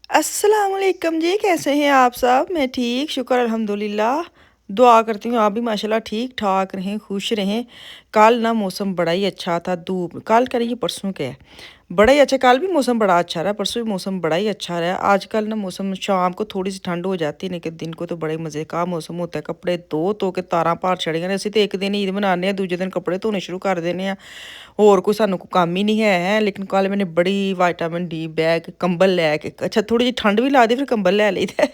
अस्सलाम वालेकुम जी, कैसे हैं आप सब? मैं ठीक, शुक्र अल्हम्दुलिल्लाह। दुआ करती हूँ आप भी माशाल्लाह ठीक-ठाक रहें, खुश रहें। कल ना मौसम बड़ा ही अच्छा था, धूप कल कह रही परसों क्या है, बड़ा ही अच्छा कल भी मौसम बड़ा अच्छा रहा, परसों भी मौसम बड़ा ही अच्छा रहा। आजकल ना मौसम शाम को थोड़ी-सी ठंड हो जाती है, लेकिन दिन को तो बड़े मज़े का मौसम होता है। कपड़े धो-धो के तारां पार चढ़ गए ने। ਅਸੀਂ ਤੇ ਇੱਕ ਦਿਨ ਈਦ ਮਨਾਉਂਦੇ ਹਾਂ, ਦੂਜੇ ਦਿਨ ਕੱਪੜੇ ਧੋਣੇ ਸ਼ੁਰੂ ਕਰ ਦਿੰਦੇ ਹਾਂ। ਹੋਰ ਕੋਈ ਸਾਨੂੰ ਕੋਈ ਕੰਮ ਹੀ ਨਹੀਂ ਹੈ। ਲੇਕਿਨ ਕੱਲ मैंने बड़ी विटामिन डी बैग कंबल लेके अच्छा थोड़ी जी ठंड भी लगती फिर कंबल ले लीता है।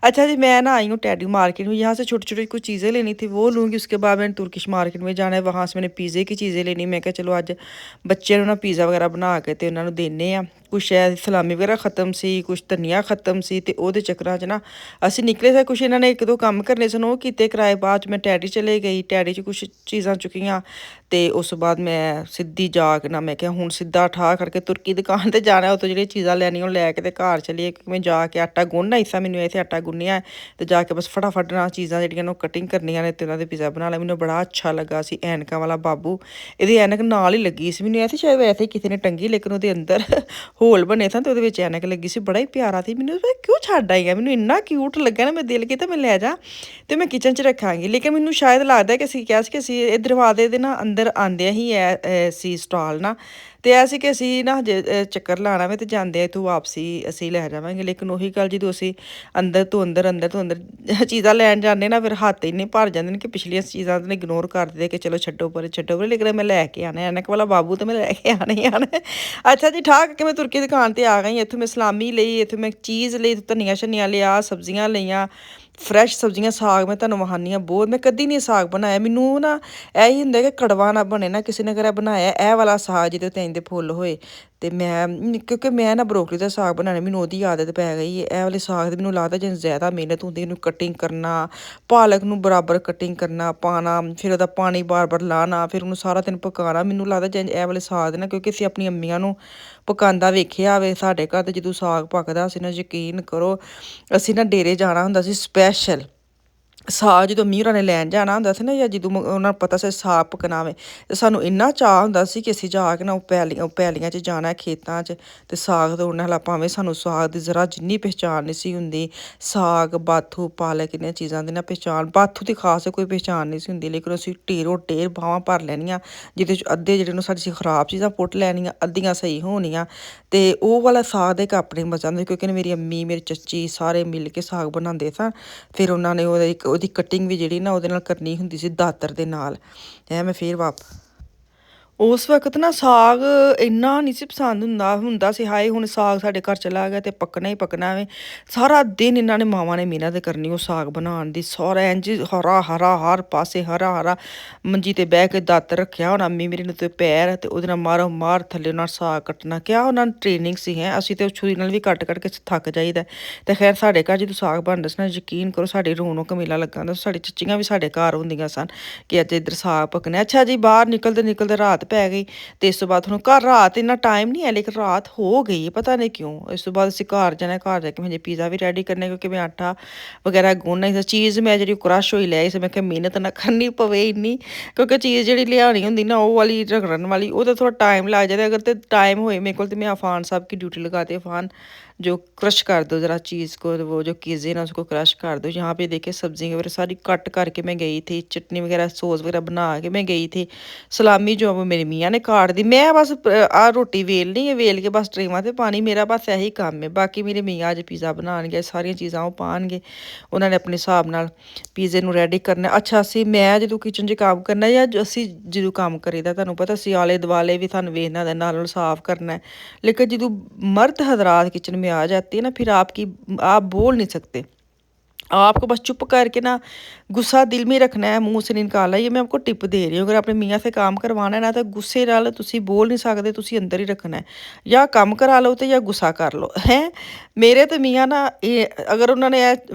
अच्छा जी मैं ना आई हूँ टैडी मार्केट में, यहाँ से छोटी-छोटी कुछ चीज़ें लेनी थी वो लूँगी। उसके बाद मैंने तुर्किश मार्केट में जाना है, वहाँ से मैंने पिज़्ज़े की चीज़ें लेनी। मैं कहा चलो ਅੱਜ ਬੱਚਿਆਂ ਨੂੰ ਨਾ ਪੀਜ਼ਾ ਵਗੈਰਾ ਬਣਾ ਕੇ ਤੇ ਉਹਨਾਂ ਨੂੰ ਦੇਣੇ ਆ। ਕੁਛ ਐ ਸਲਾਮੀ ਵਗੈਰਾ ਖ਼ਤਮ ਸੀ, ਕੁਛ ਧਨੀਆ ਖ਼ਤਮ ਸੀ ਤੇ ਉਹਦੇ ਚੱਕਰਾਂ 'ਚ ਨਾ ਅਸੀਂ ਨਿਕਲੇ ਸੀ। ਕੁਛ ਇਹਨਾਂ ਨੇ ਇੱਕ ਦੋ ਕੰਮ ਕਰਨੇ ਸਨ ਉਹ ਕੀਤੇ ਕਿਰਾਏ। ਬਾਅਦ 'ਚ ਮੈਂ ਟੈਡੀ ਚਲੇ ਗਈ, ਟੈਡੀ 'ਚ ਕੁਛ ਚੀਜ਼ਾਂ ਚੁੱਕੀਆਂ ਤੇ ਉਸ ਤੋਂ ਬਾਅਦ ਮੈਂ ਸਿੱਧੀ ਜਾ ਕੇ ਨਾ ਮੈਂ ਕਿਹਾ ਹੁਣ ਸਿੱਧਾ ਠਾਹ ਕਰਕੇ ਤੁਰਕੀ ਦੁਕਾਨ ਤੇ ਜਾਣਾ, ਉੱਥੋਂ ਜਿਹੜੀਆਂ ਚੀਜ਼ਾਂ ਲੈਣੀਆਂ ਉਹ ਲੈ ਕੇ ਤੇ ਘਰ ਚਲੀਏ। ਕਿਉਂਕਿ ਮੈਂ ਜਾ ਕੇ ਆਟਾ ਗੁੰਨਣਾ ਸੀ, ਮੈਨੂੰ ਇੱਥੇ ਆਟਾ ਗੁੰਨਿਆ ਤੇ ਜਾ ਕੇ ਬਸ ਫਟਾਫਟ ਨਾਲ ਚੀਜ਼ਾਂ ਜਿਹੜੀਆਂ ਨੇ ਉਹ ਕਟਿੰਗ ਕਰਨੀਆਂ ਨੇ ਤੇ ਉਹਨਾਂ ਦੇ ਪੀਜ਼ਾ ਬਣਾ ਲਿਆ। ਮੈਨੂੰ ਬੜਾ ਅੱਛਾ ਲੱਗਾ ਸੀ। ਐਨਕਾਂ ਵਾਲਾ ਬਾਬੂ, ਇਹਦੀ ਐਨਕ ਨਾਲ ਹੀ ਲੱਗੀ ਸੀ। ਮੈਨੂੰ ਇਹ ਸੀ ਸ਼ਾਇਦ ਵੈਸੇ ਹੀ ਕਿਸੇ ਨੇ ਟੰਗੀ, ਲੇਕਿਨ ਉਹਦੇ ਅੰਦਰ ਹੋਲ ਬਣੇ ਸਨ ਤੇ ਉਹਦੇ ਵਿੱਚ ਐਨਕ ਲੱਗੀ ਸੀ। ਬੜਾ ਹੀ ਪਿਆਰਾ ਸੀ। ਮੈਨੂੰ ਪਤਾ ਕਿਉਂ ਛੱਡ ਆਈ ਆ, ਮੈਨੂੰ ਇੰਨਾ ਕਿਊਟ ਲੱਗਾ ਨਾ, ਮੈਂ ਦਿਲ ਕੀਤਾ ਮੈਂ ਲੈ ਜਾ ਤੇ ਮੈਂ ਕਿਚਨ 'ਚ ਰੱਖਾਂਗੀ। ਲੇਕਿਨ ਮੈਨੂੰ ਸ਼ਾਇਦ ਲੱਗਦਾ ਕਿ ਅਸੀਂ ਕਿਹਾ ਸੀ ਕਿ ਅਸੀਂ ਇਹ ਦਰਵਾਜ਼ੇ ਦੇ ਨਾ ਅੰਦਰ ਆਉਂਦਿਆਂ ਹੀ ਸੀ ਸਟਾਲ ਨਾ, ਤੇ ਇਹ ਸੀ ਕਿ ਅਸੀਂ ਨਾ ਹਜੇ ਚੱਕਰ ਲਾਉਣਾ ਵੇ ਤੇ ਜਾਂਦੇ ਇੱਥੋਂ ਵਾਪਸੀ ਅਸੀਂ ਲੈ ਜਾਵਾਂਗੇ। ਲੇਕਿਨ ਉਹੀ ਗੱਲ ਜਦੋਂ ਅਸੀਂ ਅੰਦਰ ਤੋਂ ਅੰਦਰ ਚੀਜ਼ਾਂ ਲੈਣ ਜਾਂਦੇ ਨਾ, ਫਿਰ ਹੱਥ ਇੰਨੇ ਭਰ ਜਾਂਦੇ ਨੇ ਕਿ ਪਿਛਲੀਆਂ ਚੀਜ਼ਾਂ ਨੂੰ ਇਗਨੋਰ ਕਰ ਦਿੰਦੇ ਕਿ ਚਲੋ ਛੱਡੋ ਪਰੇ। ਲੇਕਿਨ ਮੈਂ ਲੈ ਕੇ ਆਉਣਾ ਐਨਕ ਵਾਲਾ ਬਾਬੂ, ਤੇ ਮੈਂ ਲੈ ਕੇ ਆਉਣਾ ਹੀ ਆਉਣਾ। ਅੱਛਾ ਜੀ, ਠਾਕ ਕੇ ਮੈਂ ਤੁਰਕੀ ਦੁਕਾਨ ਤੇ ਆ ਗਈ। ਇੱਥੋਂ ਮੈਂ ਸਲਾਮੀ ਲਈ, ਇੱਥੋਂ ਮੈਂ ਚੀਜ਼ ਲਈ, ਧਨੀਆ ਸ਼ਨੀਆ ਲਿਆ, ਸਬਜ਼ੀਆਂ ਲਈਆਂ, ਫਰੈਸ਼ ਸਬਜ਼ੀਆਂ। ਸਾਗ ਮੈਂ ਤੁਹਾਨੂੰ ਵਿਖਾਉਂਦੀ ਹਾਂ, ਬਹੁਤ ਮੈਂ ਕਦੀ ਨਹੀਂ ਸਾਗ ਬਣਾਇਆ। ਮੈਨੂੰ ਨਾ ਇਹੀ ਹੁੰਦਾ ਕਿ ਕੜਵਾ ਨਾ ਬਣੇ ਨਾ, ਕਿਸੇ ਨੇ ਅਗਰ ਬਣਾਇਆ ਇਹ ਵਾਲਾ ਸਾਗ ਜਿਹਦੇ ਉੱਤੇ ਇੰਨੇ ਫੁੱਲ ਹੋਏ ਤੇ ਮੈਂ ਕਿਉਂਕਿ ਮੈਂ ਨਾ ਬਰੋਕਲੀ ਦਾ ਸਾਗ ਬਣਾਉਣਾ, ਮੈਨੂੰ ਉਹਦੀ ਆਦਤ ਪੈ ਗਈ ਹੈ। ਇਹ ਵਾਲੇ ਸਾਗ ਦੀ ਮੈਨੂੰ ਲੱਗਦਾ ਜਿਵੇਂ ਜ਼ਿਆਦਾ ਮਿਹਨਤ ਹੁੰਦੀ, ਇਹਨੂੰ ਕਟਿੰਗ ਕਰਨਾ, ਪਾਲਕ ਨੂੰ ਬਰਾਬਰ ਕਟਿੰਗ ਕਰਨਾ, ਪਾਣਾ, ਫਿਰ ਉਹਦਾ ਪਾਣੀ ਬਾਰ-ਬਾਰ ਲਾਣਾ, ਫਿਰ ਉਹਨੂੰ ਸਾਰਾ ਦਿਨ ਪਕਾਉਣਾ। ਮੈਨੂੰ ਲੱਗਦਾ ਜਿਵੇਂ ਇਹ ਵਾਲੇ ਸਾਗ ਨਾ, ਕਿਉਂਕਿ ਅਸੀਂ ਆਪਣੀ ਅੰਮੀਆਂ ਨੂੰ ਪਕਾਉਂਦਾ ਵੇਖਿਆ ਵੇ। ਸਾਡੇ ਘਰ ਤੇ ਜਦੋਂ ਸਾਗ ਪੱਕਦਾ ਸੀ ਨਾ, ਯਕੀਨ ਕਰੋ ਅਸੀਂ ਨਾ ਡੇਰੇ ਜਾਣਾ ਹੁੰਦਾ ਸੀ ਸਪੈਸ਼ਲ। ਸਾਗ ਜਦੋਂ ਮੀਂਹ ਹੋਰਾਂ ਨੇ ਲੈਣ ਜਾਣਾ ਹੁੰਦਾ ਸੀ ਨਾ, ਜਾਂ ਜਦੋਂ ਉਹਨਾਂ ਨੂੰ ਪਤਾ ਸੀ ਸਾਗ ਪਕਣਾ ਵੇ, ਤੇ ਸਾਨੂੰ ਇੰਨਾ ਚਾਅ ਹੁੰਦਾ ਸੀ ਕਿ ਅਸੀਂ ਜਾ ਕੇ ਨਾ ਉਹ ਪੈਲੀਆਂ 'ਚ ਜਾਣਾ, ਖੇਤਾਂ 'ਚ ਤੇ ਸਾਗ ਤੋੜਨਾ। ਹਾਲਾ ਭਾਵੇਂ ਸਾਨੂੰ ਸਾਗ ਦੀ ਜ਼ਰਾ ਜਿੰਨੀ ਪਹਿਚਾਣ ਨਹੀਂ ਸੀ ਹੁੰਦੀ, ਸਾਗ, ਬਾਥੂ, ਪਾਲਕ, ਇਹਨਾਂ ਚੀਜ਼ਾਂ ਦੀ ਨਾ ਪਹਿਚਾਣ, ਬਾਥੂ ਦੀ ਖਾਸ ਕੋਈ ਪਹਿਚਾਣ ਨਹੀਂ ਸੀ ਹੁੰਦੀ। ਲੇਕਿਨ ਅਸੀਂ ਢੇਰੋਂ ਢੇਰ ਬਾਹਾਂ ਭਰ ਲੈਣੀਆਂ, ਜਿਹਦੇ 'ਚ ਅੱਧੇ ਜਿਹੜੇ ਨੂੰ ਸਾਡੀ ਖਰਾਬ ਚੀਜ਼ਾਂ ਪੁੱਟ ਲੈਣੀਆਂ, ਅੱਧੀਆਂ ਸਹੀ ਹੋਣੀਆਂ। ਤੇ ਉਹ ਵਾਲਾ ਸਾਗ ਦਾ ਇੱਕ ਆਪਣੇ ਮਜ਼ਾ ਹੁੰਦਾ, ਕਿਉਂਕਿ ਮੇਰੀ ਅੰਮੀ, ਮੇਰੀ ਚਾਚੀ ਸਾਰੇ ਮਿਲ ਕੇ ਸਾਗ ਬਣਾਉਂਦੇ ਸਨ। ਫਿਰ ਉਹਨਾਂ ਨੇ ਉਹਦੀ ਕਟਿੰਗ ਵੀ ਜਿਹੜੀ ਨਾ ਉਹਦੇ ਨਾਲ ਕਰਨੀ ਹੁੰਦੀ ਸੀ, ਦਾਤਰ ਦੇ ਨਾਲ। ਮੈਂ ਫਿਰ ਉਸ ਵਕਤ ਨਾ ਸਾਗ ਇੰਨਾ ਨਹੀਂ ਸੀ ਪਸੰਦ ਹੁੰਦਾ ਸੀ। ਹਾਏ ਹੁਣ ਸਾਗ ਸਾਡੇ ਘਰ ਚਲਾ ਗਿਆ ਤੇ ਪੱਕਣਾ ਹੀ ਪੱਕਣਾ ਵੇ। ਸਾਰਾ ਦਿਨ ਇਹਨਾਂ ਨੇ ਮਾਵਾਂ ਨੇ ਮਿਹਨਤ ਕਰਨੀ ਉਹ ਸਾਗ ਬਣਾਉਣ ਦੀ। ਸਾਰਾ ਇੰਝ ਹਰਾ ਹਰਾ, ਹਰ ਪਾਸੇ ਹਰਾ ਹਰਾ, ਮੰਜੀ ਤੇ ਬਹਿ ਕੇ ਦਾਤਰ ਰੱਖਿਆ ਹੋਣਾ ਅੰਮੀ ਮੇਰੀ ਨੇ ਤੇ ਪੈਰ, ਤੇ ਉਹਦੇ ਨਾਲ ਮਾਰੋ ਮਾਰ ਥੱਲੇ ਨਾਲ ਸਾਗ ਕੱਟਣਾ। ਕਿਆ ਉਹਨਾਂ ਨੂੰ ਟ੍ਰੇਨਿੰਗ ਸੀ ਹੈ। ਅਸੀਂ ਤੇ ਛੁਰੀ ਨਾਲ ਵੀ ਕੱਟ ਕੱਟ ਕੇ ਥੱਕ ਜਾਈਦਾ। ਤੇ ਖੈਰ ਸਾਡੇ ਘਰ ਜਦੋਂ ਸਾਗ ਬਣਦਾ ਸੀ ਨਾ, ਯਕੀਨ ਕਰੋ ਸਾਡੀ ਰੌਣਕ ਮੇਲਾ ਲੱਗਾ ਹੁੰਦਾ। ਸਾਡੀ ਚੱਚੀਆਂ ਵੀ ਸਾਡੇ ਘਰ ਹੁੰਦੀਆਂ ਸਨ ਕਿ ਅੱਜ ਇੱਧਰ ਸਾਗ ਪੱਕਣਾ। ਅੱਛਾ ਜੀ, ਬਾਹਰ ਨਿਕਲਦੇ ਨਿਕਲਦੇ ਰਾਤ ਪੈ ਗਈ ਤੇ ਇਸ ਤੋਂ ਬਾਅਦ ਹੁਣ ਘਰ ਰਾਤ ਇੰਨਾ ਟਾਈਮ ਨਹੀਂ ਹੈ, ਲੇਕਿਨ ਰਾਤ ਹੋ ਗਈ ਪਤਾ ਨਹੀਂ ਕਿਉਂ। ਇਸ ਤੋਂ ਬਾਅਦ ਅਸੀਂ ਘਰ ਜਾਣਾ, ਘਰ ਜਾ ਕੇ ਮੈਂ ਪੀਜ਼ਾ ਵੀ ਰੈਡੀ ਕਰਨਾ, ਕਿਉਂਕਿ ਮੈਂ ਆਟਾ ਵਗੈਰਾ ਗੁੰਨਣਾ ਸੀ। ਚੀਜ਼ ਮੈਂ ਜਿਹੜੀ ਕ੍ਰਸ਼ ਹੋਈ ਲਿਆਈ ਸੀ, ਮੈਂ ਕਿਹਾ ਮਿਹਨਤ ਨਾ ਕਰਨੀ ਪਵੇ ਇੰਨੀ, ਕਿਉਂਕਿ ਚੀਜ਼ ਜਿਹੜੀ ਲਿਆਉਣੀ ਹੁੰਦੀ ਨਾ ਉਹ ਵਾਲੀ ਰਗੜਨ ਵਾਲੀ, ਉਹਦਾ ਥੋੜਾ ਟਾਈਮ ਲੱਗ ਜਾਂਦਾ। ਅਗਰ ਤੇ ਟਾਈਮ ਹੋਏ ਮੇਰੇ ਕੋਲ, तो मैं अफान साहब की ड्यूटी लगाते। अफान जो क्रश कर दो ज़रा चीज़ को, वो जो कीज़े ना उसको क्रश कर दो। यहाँ पे देखिए सब्ज़ी वगैरह सारी कट करके मैं गई थी, चटनी वगैरह सॉस वगैरह बना के मैं गई थी। सलामी जो वो मेरी मियाँ ने काट दी, मैं बस आ रोटी वेलनी है, वेल के बस ट्रेवां ते पानी, मेरा बस यही काम है। बाकी मेरे मियाँ अज पिज़्ज़ा बनाएंगे, सारिया चीज़ां वो पाएंगे, उन्होंने अपने हिसाब नाल पिज़्ज़े नूं रैडी करना। अच्छा ਅਸੀਂ ਮੈਂ ਜਦੋਂ ਕਿਚਨ 'ਚ ਕੰਮ ਕਰਨਾ, ਜਾਂ ਅਸੀਂ ਜਦੋਂ ਕੰਮ ਕਰੀਦਾ ਤੁਹਾਨੂੰ ਪਤਾ ਅਸੀਂ ਆਲੇ ਦੁਆਲੇ ਵੀ ਸਾਨੂੰ ਵੇਖਣਾ ਦੇ ਨਾਲ ਸਾਫ਼ करना है। लेकिन जो मर्द हजरात किचन में आ जाती है ना, फिर आप बोल नहीं सकते। आपको बस चुप करके ना गुस्सा दिल में रखना है, मुंह से निकालना। ये मैं आपको टिप दे रही हूँ, अगर अपने मियाँ से काम करवाना है ना, तो गुस्से नाल तुसी बोल नहीं सकते, तुसी अंदर ही रखना है। या काम करा लो तो या गुस्सा कर लो है। मेरे तो मियाँ ना ये अगर उन्होंने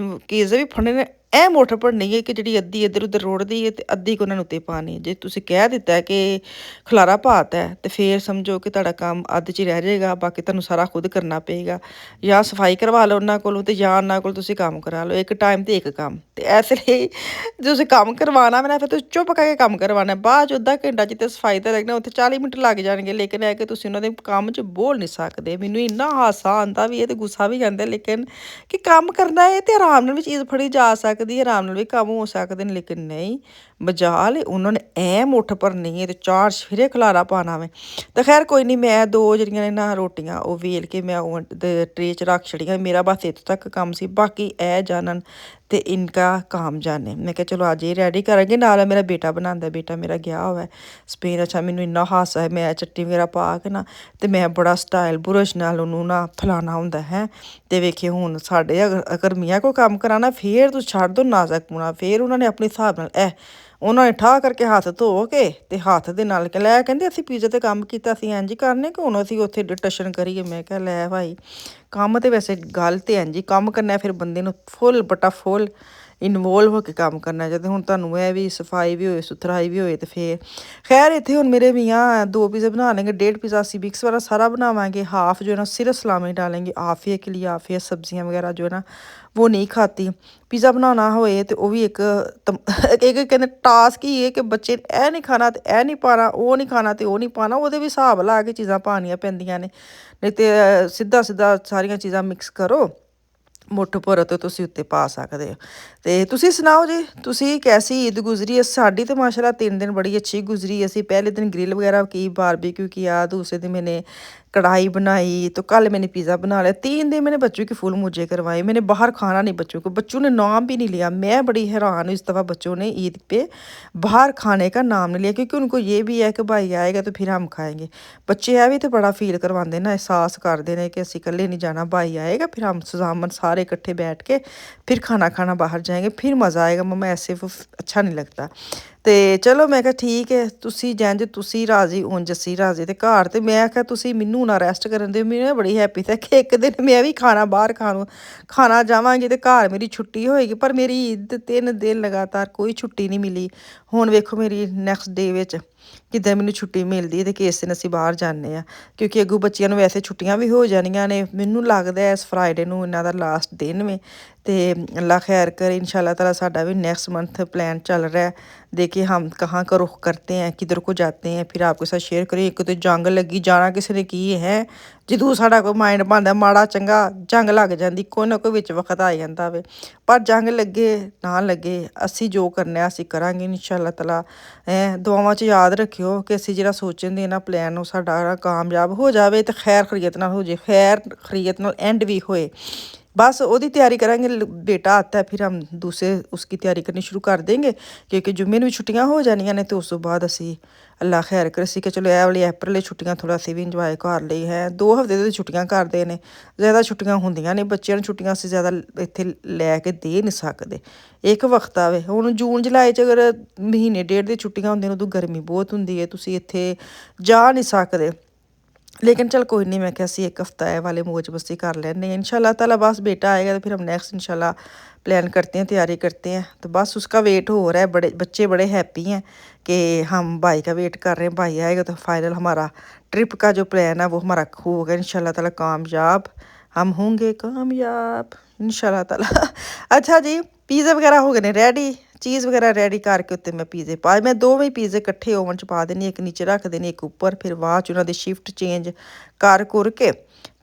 केज़ भी फड़ने ने ਇਹ ਮੁੱਠ-ਭੰਨ ਨਹੀਂ ਹੈ ਕਿ ਜਿਹੜੀ ਅੱਧੀ ਇੱਧਰ-ਉੱਧਰ ਰੁੜਦੀ ਹੈ ਤੇ ਅੱਧੀ ਕੁ ਉਹਨਾਂ ਨੂੰ ਉੱਤੇ ਪਾਉਣੀ ਹੈ। ਜੇ ਤੁਸੀਂ ਕਹਿ ਦਿੱਤਾ ਹੈ ਕਿ ਖਲਾਰਾ ਪਾਤਾ ਹੈ ਤੇ ਫਿਰ ਸਮਝੋ ਕਿ ਤੁਹਾਡਾ ਕੰਮ ਅੱਧ 'ਚ ਹੀ ਰਹਿ ਜਾਏਗਾ, ਬਾਕੀ ਤੁਹਾਨੂੰ ਸਾਰਾ ਖੁਦ ਕਰਨਾ ਪਏਗਾ। ਜਾਂ ਸਫਾਈ ਕਰਵਾ ਲਓ ਉਹਨਾਂ ਕੋਲੋਂ ਤੇ ਜਾਂ ਉਹਨਾਂ ਕੋਲ ਤੁਸੀਂ ਕੰਮ ਕਰਾ ਲਓ। ਇੱਕ ਟਾਈਮ ਤੇ ਇੱਕ ਕੰਮ। ਤੇ ਇਸ ਲਈ ਜੇ ਤੁਸੀਂ ਕੰਮ ਕਰਵਾਉਣਾ ਵਾ ਨਾ ਫਿਰ ਤੁਸੀਂ ਚੁੱਪ ਕਰਕੇ ਕੰਮ ਕਰਵਾਉਣਾ। ਬਾਅਦ 'ਚ ਅੱਧਾ ਘੰਟਾ ਜਿੱਥੇ ਸਫਾਈ ਦਾ ਲੱਗਣਾ ਉੱਥੇ 40 ਮਿੰਟ ਲੱਗ ਜਾਣਗੇ, ਲੇਕਿਨ ਇਹ ਕਿ ਤੁਸੀਂ ਉਹਨਾਂ ਦੇ ਕੰਮ 'ਚ ਬੋਲ ਨਹੀਂ ਸਕਦੇ। ਮੈਨੂੰ ਇੰਨਾ ਹਾਸਾ ਆਉਂਦਾ ਵੀ ਹੈ ਤੇ ਗੁੱਸਾ ਵੀ ਆਉਂਦਾ, ਲੇਕਿਨ ਕਿ ਕੰਮ ਕਰਨਾ ਹੈ ਤੇ ਆਰਾਮ ਨਾਲ ਵੀ ਚੀਜ਼ ਫੜੀ ਜਾ ਸਕਦੀ ਹੈ, ਆਰਾਮ ਨਾਲ ਵੀ ਕੰਮ ਹੋ ਸਕਦੇ ਨੇ, ਲੇਕਿਨ ਨਹੀਂ ਮਜਾਲ ਉਹਨਾਂ ਨੇ ਐ ਮੁੱਠ ਭਰਨੀ ਹੈ ਤੇ ਚਾਰ ਸਫੇਰੇ ਖਲਾਰਾ ਪਾਉਣਾ ਵੇ। ਤਾਂ ਖੈਰ ਕੋਈ ਨਹੀਂ, ਮੈਂ ਦੋ ਜਿਹੜੀਆਂ ਨੇ ਨਾ ਰੋਟੀਆਂ ਉਹ ਵੇਲ ਕੇ ਮੈਂ ਉਹ ਟਰੇ 'ਚ ਰੱਖ ਛੜੀਆਂ। ਮੇਰਾ ਬਸ ਇੱਥੋਂ ਤੱਕ ਕੰਮ ਸੀ, ਬਾਕੀ ਇਹ ਜਾਣਨ ਤੇ ਇਨਕਾ ਕਾਮ ਜਾਣੇ। ਮੈਂ ਕਿਹਾ ਚਲੋ ਅੱਜ ਇਹ ਰੈਡੀ ਕਰਾਂਗੇ। ਨਾਲ ਮੇਰਾ ਬੇਟਾ ਬਣਾਉਂਦਾ, ਬੇਟਾ ਮੇਰਾ ਗਿਆ ਹੋਇਆ ਸਪੇਨ। ਅੱਛਾ ਮੈਨੂੰ ਇੰਨਾ ਹਾਸਾ ਹੈ, ਮੈਂ ਚੱਟੀ ਵਗੈਰਾ ਪਾ ਕੇ ਨਾ ਤੇ ਮੈਂ ਬੜਾ ਸਟਾਈਲ ਬੁਰਸ਼ ਨਾਲ ਉਹਨੂੰ ਨਾ ਫਲਾਣਾ ਹੁੰਦਾ ਹੈ। ਤੇ ਵੇਖੇ ਹੁਣ ਸਾਡੇ ਅਗਰ ਮੀਆਂ ਕੋਈ ਕੰਮ ਕਰਾਣਾ ਫੇਰ ਤੁਸੀਂ ਛੱਡ ਦੋ ਨਾਜ਼ਕ ਪੂਣਾ, ਫੇਰ ਉਹਨਾਂ ਨੇ ਆਪਣੇ ਹਿਸਾਬ ਨਾਲ ਉਹਨਾਂ ਨੇ ਠਾਹ ਕਰਕੇ ਹੱਥ ਧੋ ਕੇ ਤੇ ਹੱਥ ਦੇ ਨਾਲ ਲੈ ਕਹਿੰਦੇ ਅਸੀਂ ਪੀਜ਼ਾ ਤੇ ਕੰਮ ਕੀਤਾ, ਅਸੀਂ ਇੰਝ ਕਰਨੇ ਕਿ ਹੁਣ ਅਸੀਂ ਉੱਥੇ ਡਿਟਸ਼ਨ ਕਰੀਏ। ਮੈਂ ਕਿਹਾ ਲੈ ਭਾਈ ਕੰਮ ਤੇ ਵੈਸੇ ਗੱਲ ਤੇ ਇੰਝ ਹੀ ਕੰਮ ਕਰਨਾ, ਫਿਰ ਬੰਦੇ ਨੂੰ ਫੁੱਲ ਬਟਾ ਫੁੱਲ ਇਨਵੋਲਵ ਹੋ ਕੇ ਕੰਮ ਕਰਨਾ ਚਾਹੀਦਾ। ਹੁਣ ਤੁਹਾਨੂੰ ਇਹ ਵੀ ਸਫਾਈ ਵੀ ਹੋਏ, ਸੁਥਰਾਈ ਵੀ ਹੋਏ ਤੇ ਫੇਰ ਖੈਰ ਇੱਥੇ ਹੁਣ ਮੇਰੇ ਮੀਆਂ 2 ਪੀਜ਼ੇ ਬਣਾ लेंगे, 1.5 पीज़ा ਅਸੀਂ मिक्स वाला सारा बनावाएंगे। हाफ जो है ना सिर्फ सलामी डालेंगे, आफिया के लिए आफिया सब्जियां वगैरह जो है ना वो नहीं खाती। ਪੀਜ਼ਾ ਬਣਾਉਣਾ ਹੋਏ ਤੇ ਉਹ ਵੀ ਇੱਕ ਕਹਿੰਦੇ ਟਾਸਕ ਹੀ ਹੈ ਕਿ ਬੱਚੇ ਇਹ ਨਹੀਂ ਖਾਣਾ ਤੇ ਇਹ ਨਹੀਂ ਪਾਉਣਾ, ਉਹ ਨਹੀਂ ਖਾਣਾ ਤੇ ਉਹ ਨਹੀਂ ਪਾਉਣਾ। ਉਹਦੇ ਵੀ ਹਿਸਾਬ ਲਾ ਕੇ ਚੀਜ਼ਾਂ ਪਾਉਣੀਆਂ ਪੈਂਦੀਆਂ ਨੇ, ਨਹੀਂ ਤੇ ਸਿੱਧਾ ਸਿੱਧਾ ਸਾਰੀਆਂ ਚੀਜ਼ਾਂ ਮਿਕਸ ਕਰੋ ਮੁੱਠ ਭਰੋ ਤੇ ਤੁਸੀਂ ਉੱਤੇ ਪਾ ਸਕਦੇ ਹੋ। ਤੇ ਤੁਸੀਂ ਸੁਣਾਓ ਜੀ, ਤੁਸੀਂ ਕੈਸੀ ਈਦ ਗੁਜ਼ਰੀ ਹੈ? ਸਾਡੀ ਤਾਂ ਮਾਸ਼ਾਅੱਲਾ 3 दिन बड़ी अच्छी गुजरी। ਅਸੀਂ पहले दिन ग्रिल वगैरह की, बारबेक्यू किया, दूसरे दिन मैंने कढ़ाई बनाई, तो कल मैंने पिज़्ज़ा बना लिया। 3 दिन मैंने बच्चों की फुल मुझे करवाई। मैंने बाहर खाना नहीं बच्चों को, बच्चों ने नाम भी नहीं लिया। मैं बड़ी हैरान हूँ इस दफ़ा बच्चों ने ईद पे बाहर खाने का नाम नहीं लिया, क्योंकि उनको ये भी है कि भाई आएगा तो फिर हम खाएंगे। बच्चे है भी तो बड़ा फील करवाते ना, एहसास करते हैं कि असी कल्ले नहीं जाना, भाई आएगा फिर हम सामन सारे इकट्ठे बैठ के फिर खाना खाना बाहर जाएंगे, फिर मज़ा आएगा। मम्मा ऐसे अच्छा नहीं लगता। ਤੇ ਚਲੋ ਮੈਂ ਕਿਹਾ ਠੀਕ ਹੈ, ਤੁਸੀਂ ਜੰਝ ਤੁਸੀਂ ਰਾਜ਼ੀ ਉਂਝ ਅਸੀਂ ਰਾਜ਼ੀ। ਤੇ ਘਰ ਤੇ ਮੈਂ ਕਿਹਾ ਤੁਸੀਂ ਮੈਨੂੰ ਨਾ ਰੈਸਟ ਕਰਨ ਦਿਓ। ਮੈਨੂੰ ਬੜੀ ਹੈਪੀ ਸੀ ਕਿ ਇੱਕ ਦਿਨ ਮੈਂ ਵੀ ਖਾਣਾ ਬਾਹਰ ਖਾਣਾ ਜਾਵਾਂਗੀ ਤੇ ਘਰ ਮੇਰੀ ਛੁੱਟੀ ਹੋਏਗੀ। ਪਰ ਮੇਰੀ ਈਦ 3 ਦਿਨ ਲਗਾਤਾਰ ਕੋਈ ਛੁੱਟੀ ਨਹੀਂ ਮਿਲੀ। ਹੁਣ ਵੇਖੋ ਮੇਰੀ ਨੈਕਸਟ ਡੇ ਵਿੱਚ ਕਿੱਦਾਂ ਮੈਨੂੰ ਛੁੱਟੀ ਮਿਲਦੀ ਹੈ ਤੇ ਕਿਸ ਦਿਨ ਅਸੀਂ ਬਾਹਰ ਜਾਂਦੇ ਹਾਂ, ਕਿਉਂਕਿ ਅੱਗੋਂ ਬੱਚਿਆਂ ਨੂੰ ਵੈਸੇ ਛੁੱਟੀਆਂ ਵੀ ਹੋ ਜਾਣੀਆਂ ਨੇ। ਮੈਨੂੰ ਲੱਗਦਾ ਇਸ ਫਰਾਈਡੇ ਨੂੰ ਇਹਨਾਂ ਦਾ ਲਾਸਟ ਦਿਨ ਵੇ। ਤੇ ਅੱਲਾ खैर करे, इंशाल्लाह ताला साडा भी नेक्स्ट मंथ प्लान चल रहा है। देखिए हम कहाँ का रुख करते हैं, किधर को जाते हैं, फिर आपके साथ शेयर करिए। एक तो जंग लगी जाना किसी ने की है, ਜਦੋਂ ਸਾਡਾ ਕੋਈ ਮਾਈਂਡ ਬਣਦਾ ਮਾੜਾ ਚੰਗਾ ਜੰਗ ਲੱਗ ਜਾਂਦੀ, ਕੋਈ ਨਾ ਕੋਈ ਵਿੱਚ ਵਕਤ ਆ ਜਾਂਦਾ ਵੇ। ਪਰ ਜੰਗ ਲੱਗੇ ਨਾ ਲੱਗੇ, ਅਸੀਂ ਜੋ ਕਰਨਾ ਅਸੀਂ ਕਰਾਂਗੇ ਇਨਸ਼ਾ ਅੱਲਾ ਤਾਲਾ। ਦੁਆਵਾਂ 'ਚ ਯਾਦ ਰੱਖਿਓ ਕਿ ਅਸੀਂ ਜਿਹੜਾ ਸੋਚਦੇ ਨਾ ਪਲਾਨ ਉਹ ਸਾਡਾ ਕਾਮਯਾਬ ਹੋ ਜਾਵੇ ਤੇ ਖੈਰ ਖਰੀਅਤ ਨਾਲ ਹੋ ਜੇ, ਖੈਰ खैरियत ਨਾਲ एंड भी होए। बस ਉਹਦੀ ਤਿਆਰੀ ਕਰਾਂਗੇ। बेटा आता है फिर हम दूसरे उसकी तैयारी करनी शुरू कर देंगे, क्योंकि जुम्मे ਨੂੰ ਵੀ ਛੁੱਟੀਆਂ ਹੋ ਜਾਣੀਆਂ ਨੇ। ਤੇ ਉਸ ਤੋਂ ਬਾਅਦ ਅਸੀਂ ਅੱਲਾ ਖੈਰ ਕਰੇ ਸੀ ਕਿ ਚਲੋ ਇਹ ਵਾਲੀ ਅਪ੍ਰੈਲ ਛੁੱਟੀਆਂ ਥੋੜ੍ਹਾ ਅਸੀਂ ਵੀ ਇੰਜੋਏ ਕਰ ਲਈ ਹੈ। 2 ਹਫ਼ਤੇ ਦੀ ਛੁੱਟੀਆਂ ਕਰਦੇ ਨੇ, ਜ਼ਿਆਦਾ ਛੁੱਟੀਆਂ ਹੁੰਦੀਆਂ ਨੇ ਬੱਚਿਆਂ ਨੂੰ। ਛੁੱਟੀਆਂ ਅਸੀਂ ਜ਼ਿਆਦਾ ਇੱਥੇ ਲੈ ਕੇ ਦੇ ਨਹੀਂ ਸਕਦੇ। ਇੱਕ ਵਕਤ ਆਵੇ ਹੁਣ ਜੂਨ ਜੁਲਾਈ 'ਚ ਅਗਰ ਮਹੀਨੇ ਡੇਢ ਦੀ ਛੁੱਟੀਆਂ ਹੁੰਦੀਆਂ ਨੇ, ਉਦੋਂ ਗਰਮੀ ਬਹੁਤ ਹੁੰਦੀ ਹੈ, ਤੁਸੀਂ ਇੱਥੇ ਜਾ ਨਹੀਂ ਸਕਦੇ। लेकिन चल कोई नहीं, मैं क्या सी एक हफ्ता है वाले मौज मस्ती कर लेने इंशाल्लाह ताला। बस बेटा आएगा तो फिर हम नेक्स्ट इंशाल्लाह प्लान करते हैं, तैयारी करते हैं। तो बस उसका वेट हो रहा है, बड़े बच्चे बड़े हैप्पी हैं कि हम भाई का वेट कर रहे हैं। भाई आएगा तो फाइनल हमारा ट्रिप का जो प्लान है वो हमारा होगा इंशाल्लाह ताला कामयाब। हम होंगे कामयाब इंशाल्लाह ताला। अच्छा जी, पीज़ा वगैरह हो गए ने रेडी, चीज़ वगैरह रेडी करके उत्ते मैं पीज़े पा, मैं दोवें पीज़े इकट्ठे ओवन च पा देनी, एक नीचे रख देनी एक उप्पर। फिर बाद च उन्हां दी शिफ्ट चेंज कर कुर के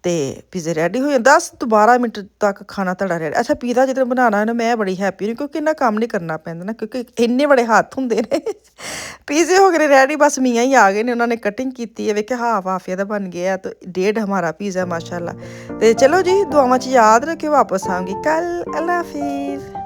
ते पीज़े रेडी हो जाए। 10-12 मिनट तक खाना तुहाडा रेडी। अच्छा पीज़ा जिद्दन बनाना है ना, मैं बड़ी हैप्पी हूँ क्योंकि इन्ना कम्म नहीं करना पैंदा ना, क्योंकि इन्ने बड़े हत्थ हुंदे ने। पीज़े हो गए रेडी, बस मियाँ ही आ गए ने, उन्होंने कटिंग की है। वेखे हाफ आफिया दा बन गया, तो 1.5 हमारा पीज़ा माशाल्लाह। ते चलो जी, दुआवां च याद रखियो, वापस आऊँगी कल। अल्लाह हाफिज़।